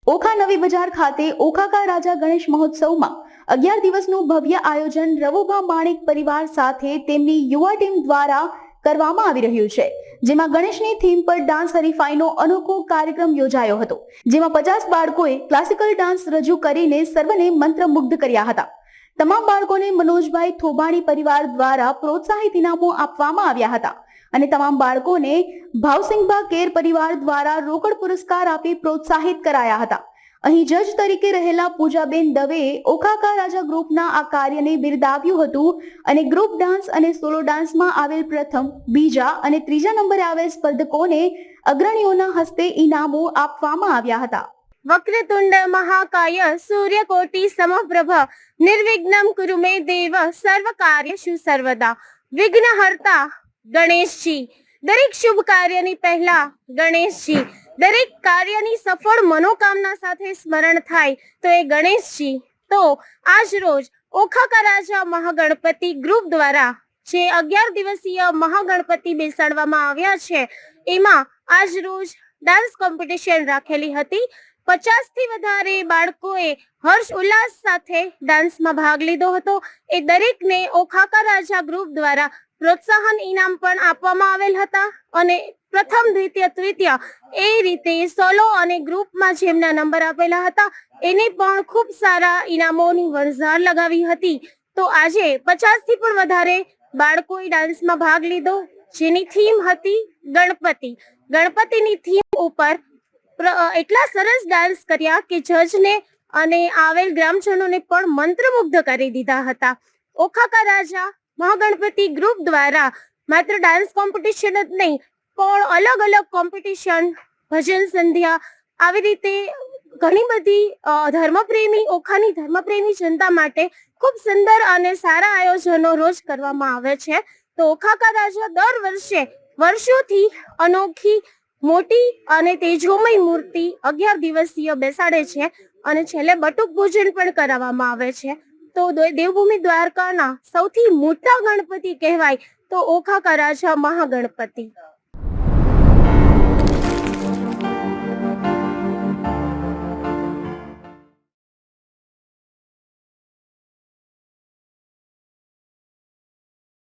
ઓખા નવી બજાર ખાતે ઓખાકા રાજા ગણેશ મહોત્સવમાં 11 દિવસનું ભવ્ય આયોજન રવુભા માણેક પરિવાર સાથે તેમની યુવા ટીમ દ્વારા કરવામાં આવી રહ્યું છે, જેમાં ગણેશની થીમ પર ડાન્સ હરીફાઈનો અનોખો કાર્યક્રમ યોજાયો હતો, જેમાં 50 બાળકોએ ક્લાસિકલ ડાન્સ રજૂ કરીને સર્વને મંત્રમુગ્ધ કર્યા હતા। તમામ બાળકોને મનોજભાઈ થોબાણી પરિવાર દ્વારા પ્રોત્સાહિત ઇનામો આપવામાં આવ્યા હતા અને તમામ બાળકોને ભાવસિંહભા કેર પરિવાર દ્વારા રોકડ પુરસ્કાર આપી પ્રોત્સાહિત કરાયા હતા। અહીં જજ તરીકે રહેલા પૂજાબેન દવેએ ઓખાકા રાજા ગ્રુપના આ કાર્યને બિરદાવ્યું હતું અને ગ્રુપ ડાન્સ અને સોલો ડાન્સમાં આવેલ પ્રથમ, બીજા અને ત્રીજા નંબરે આવેલ સ્પર્ધકોને અગ્રણીઓના હસ્તે ઇનામો આપવામાં આવ્યા હતા। વક્રતુંડ મહાકાય સૂર્યકોટિ સમપ્રભ નિર્વિઘ્નમ કુરુ મે દેવ સર્વ કાર્યશુ સર્વદા। વિઘ્નહર્તા ગણેશજી, દરેક શુભ કાર્યની પહેલા ગણેશજી, દરેક કાર્યની સફળ મનોકામના સાથે સ્મરણ થાય તો એ ગણેશજી। તો આજ રોજ ઓખાકા રાજા મહાગણપતિ ગ્રુપ દ્વારા જે 11 દિવસીય મહાગણપતિ બેસાડવામાં આવ્યા છે, એમાં આજ રોજ ડાન્સ કોમ્પિટિશન રાખેલી હતી। 50 થી વધારે બાળકોએ હર્ષ ઉલ્લાસ સાથે ડાન્સમાં ભાગ લીધો હતો। એ દરેકને ઓખાકા રાજા ગ્રુપ દ્વારા પ્રોત્સાહન ઇનામ પણ આપવામાં આવેલ હતા અને પ્રથમ, દ્વિતીય, તૃતીય એ રીતે સોલો અને ગ્રુપમાં જેમના નંબર આપેલા હતા એને પણ ખૂબ સારા ઇનામોની વણઝાર લગાવી હતી। તો આજે 50 થી પણ વધારે બાળકોએ ડાન્સમાં ભાગ લીધો, જેની થીમ હતી ગણપતિ। ગણપતિની થીમ ઉપર એટલા સરસ ડાન્સ કર્યા કે જજને અને આવેલ ગ્રામજનોને પણ મંત્રમુગ્ધ કરી દીધા હતા। ઓખાકા રાજા મહાગણપતિ ગ્રુપ દ્વારા માત્ર ડાન્સ કોમ્પિટિશન જ નહીં પણ અલગ અલગ કોમ્પિટિશન, ભજન સંધ્યા, આવી રીતે ઘણી બધી ધર્મપ્રેમી, ઓખાની ધર્મપ્રેમી જનતા માટે ખૂબ સુંદર અને સારા આયોજનો રોજ કરવામાં આવે છે। તો ઓખાકા રાજા દર વર્ષે વર્ષોથી અનોખી, મોટી અને તેજોમય મૂર્તિ 11 દિવસીય બેસાડે છે અને છેલ્લે બટુક પૂજન પણ કરાવવામાં આવે છે। તો દેવભૂમિ દ્વારકાના સૌથી મોટા ગણપતિ કહેવાય તો ઓખાકા રાજા મહાગણપતિ।